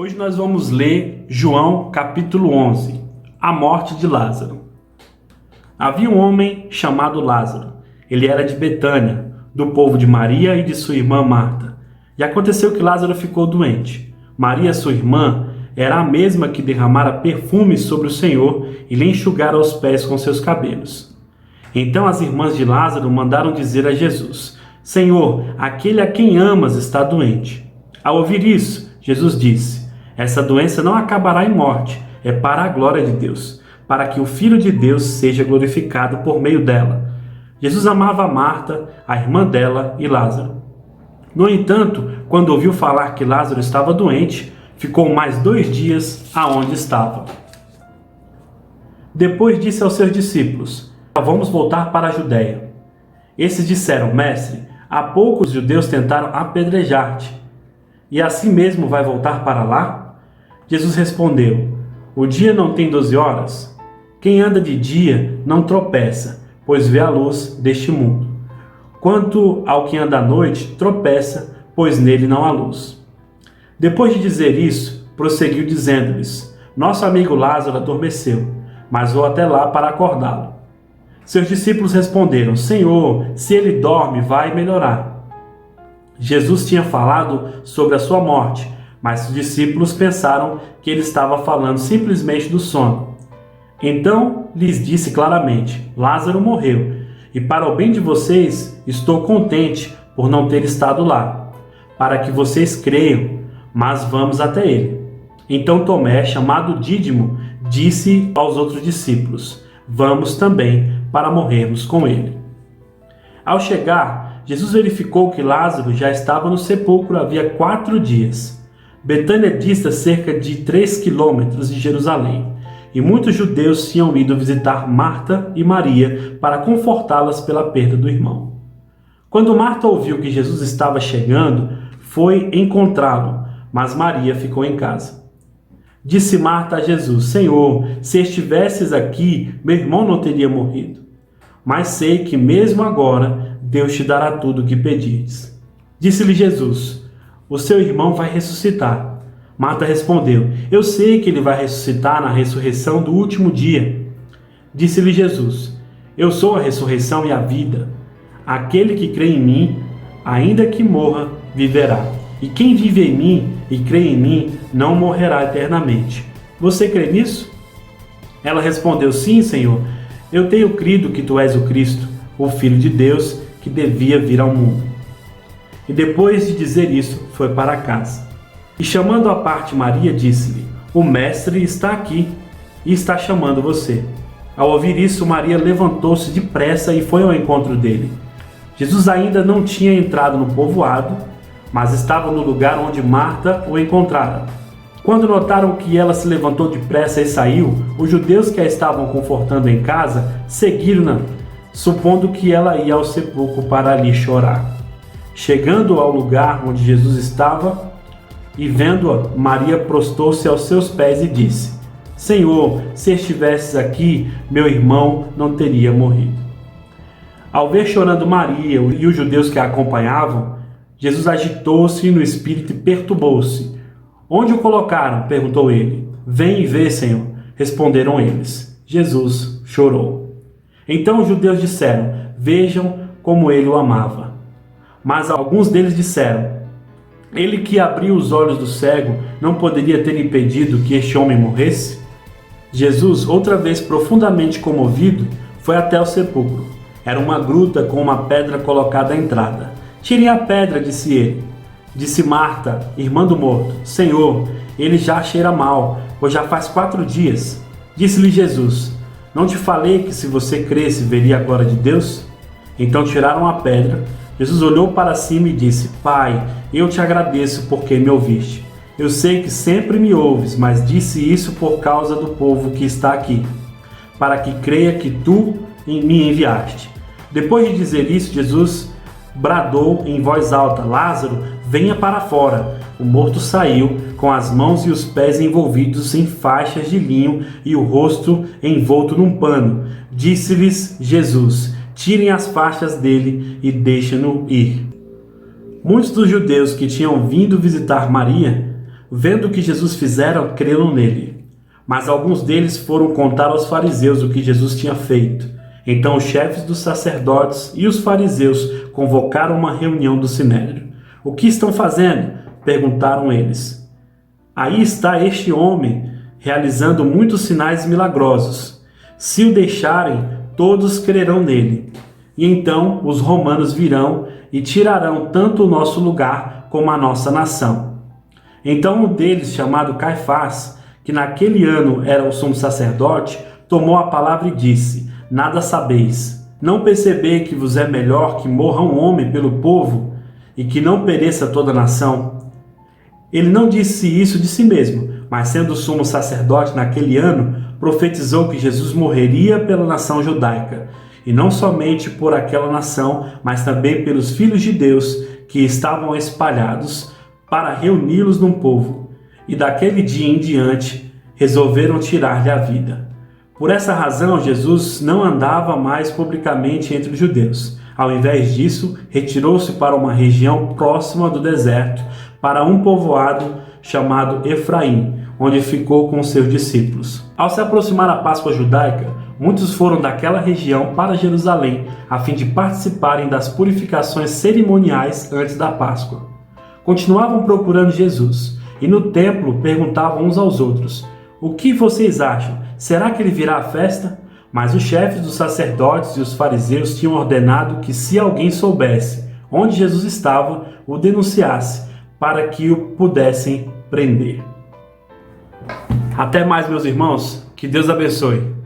Hoje nós vamos ler João capítulo 11, a morte de Lázaro. Havia um homem chamado Lázaro. Ele era de Betânia, do povo de Maria e de sua irmã Marta. E aconteceu que Lázaro ficou doente. Maria, sua irmã, era a mesma que derramara perfume sobre o Senhor e lhe enxugara os pés com seus cabelos. Então as irmãs de Lázaro mandaram dizer a Jesus: Senhor, aquele a quem amas está doente. Ao ouvir isso, Jesus disse: essa doença não acabará em morte, é para a glória de Deus, para que o Filho de Deus seja glorificado por meio dela. Jesus amava Marta, a irmã dela e Lázaro. No entanto, quando ouviu falar que Lázaro estava doente, ficou mais 2 dias aonde estava. Depois disse aos seus discípulos: vamos voltar para a Judéia. Esses disseram: Mestre, há pouco os judeus tentaram apedrejar-te, e assim mesmo vai voltar para lá? Jesus respondeu: o dia não tem 12 horas? Quem anda de dia não tropeça, pois vê a luz deste mundo. Quanto ao que anda à noite, tropeça, pois nele não há luz. Depois de dizer isso, prosseguiu dizendo-lhes: nosso amigo Lázaro adormeceu, mas vou até lá para acordá-lo. Seus discípulos responderam: Senhor, se ele dorme, vai melhorar. Jesus tinha falado sobre a sua morte, mas os discípulos pensaram que ele estava falando simplesmente do sono. Então lhes disse claramente: Lázaro morreu, e para o bem de vocês estou contente por não ter estado lá, para que vocês creiam, mas vamos até ele. Então Tomé, chamado Dídimo, disse aos outros discípulos: vamos também para morrermos com ele. Ao chegar, Jesus verificou que Lázaro já estava no sepulcro havia 4 dias. Betânia dista cerca de 3 quilômetros de Jerusalém, e muitos judeus tinham ido visitar Marta e Maria para confortá-las pela perda do irmão. Quando Marta ouviu que Jesus estava chegando, foi encontrá-lo, mas Maria ficou em casa. Disse Marta a Jesus: Senhor, se estivesses aqui, meu irmão não teria morrido. Mas sei que mesmo agora Deus te dará tudo o que pedires. Disse-lhe Jesus: o seu irmão vai ressuscitar. Marta respondeu: eu sei que ele vai ressuscitar na ressurreição do último dia. Disse-lhe Jesus: eu sou a ressurreição e a vida. Aquele que crê em mim, ainda que morra, viverá. E quem vive em mim e crê em mim, não morrerá eternamente. Você crê nisso? Ela respondeu: sim, Senhor. Eu tenho crido que tu és o Cristo, o Filho de Deus, que devia vir ao mundo. E depois de dizer isso, foi para casa. E chamando à parte Maria, disse-lhe: o mestre está aqui e está chamando você. Ao ouvir isso, Maria levantou-se depressa e foi ao encontro dele. Jesus ainda não tinha entrado no povoado, mas estava no lugar onde Marta o encontrara. Quando notaram que ela se levantou depressa e saiu, os judeus que a estavam confortando em casa seguiram-na, supondo que ela ia ao sepulcro para ali chorar. Chegando ao lugar onde Jesus estava e vendo-a, Maria prostrou-se aos seus pés e disse: Senhor, se estivesses aqui, meu irmão não teria morrido. Ao ver chorando Maria e os judeus que a acompanhavam, Jesus agitou-se no espírito e perturbou-se. Onde o colocaram? Perguntou ele. Vem e vê, Senhor, responderam eles. Jesus chorou. Então os judeus disseram: vejam como ele o amava. Mas alguns deles disseram: ele que abriu os olhos do cego não poderia ter impedido que este homem morresse? Jesus, outra vez profundamente comovido, foi até o sepulcro. Era uma gruta com uma pedra colocada à entrada. Tirem a pedra, disse ele. Disse Marta, irmã do morto: Senhor, ele já cheira mal, pois já faz 4 dias. Disse-lhe Jesus: não te falei que se você cresce, veria a glória de Deus? Então tiraram a pedra. Jesus olhou para cima e disse: Pai, eu te agradeço porque me ouviste. Eu sei que sempre me ouves, mas disse isso por causa do povo que está aqui, para que creia que tu me enviaste. Depois de dizer isso, Jesus bradou em voz alta: Lázaro, venha para fora. O morto saiu, com as mãos e os pés envolvidos em faixas de linho e o rosto envolto num pano. Disse-lhes Jesus: tirem as faixas dele e deixem-no ir. Muitos dos judeus que tinham vindo visitar Maria vendo o que Jesus fizera, creram nele. Mas alguns deles foram contar aos fariseus o que Jesus tinha feito. Então os chefes dos sacerdotes e os fariseus convocaram uma reunião do sinédrio. O que estão fazendo? Perguntaram eles. Aí está este homem, realizando muitos sinais milagrosos. Se o deixarem, todos crerão nele. E então os romanos virão e tirarão tanto o nosso lugar como a nossa nação. Então um deles, chamado Caifás, que naquele ano era o sumo sacerdote, tomou a palavra e disse: Nada sabeis. Não percebeis que vos é melhor que morra um homem pelo povo e que não pereça toda a nação? Ele não disse isso de si mesmo, mas sendo sumo sacerdote naquele ano, profetizou que Jesus morreria pela nação judaica, e não somente por aquela nação, mas também pelos filhos de Deus que estavam espalhados, para reuni-los num povo. E daquele dia em diante resolveram tirar-lhe a vida. Por essa razão, Jesus não andava mais publicamente entre os judeus. Ao invés disso, retirou-se para uma região próxima do deserto, para um povoado chamado Efraim, onde ficou com seus discípulos. Ao se aproximar a Páscoa judaica, muitos foram daquela região para Jerusalém, a fim de participarem das purificações cerimoniais antes da Páscoa. Continuavam procurando Jesus, e no templo perguntavam uns aos outros: O que vocês acham? Será que ele virá à festa? Mas os chefes dos sacerdotes e os fariseus tinham ordenado que, se alguém soubesse onde Jesus estava, o denunciasse, para que o pudessem prender. Até mais, meus irmãos. Que Deus abençoe.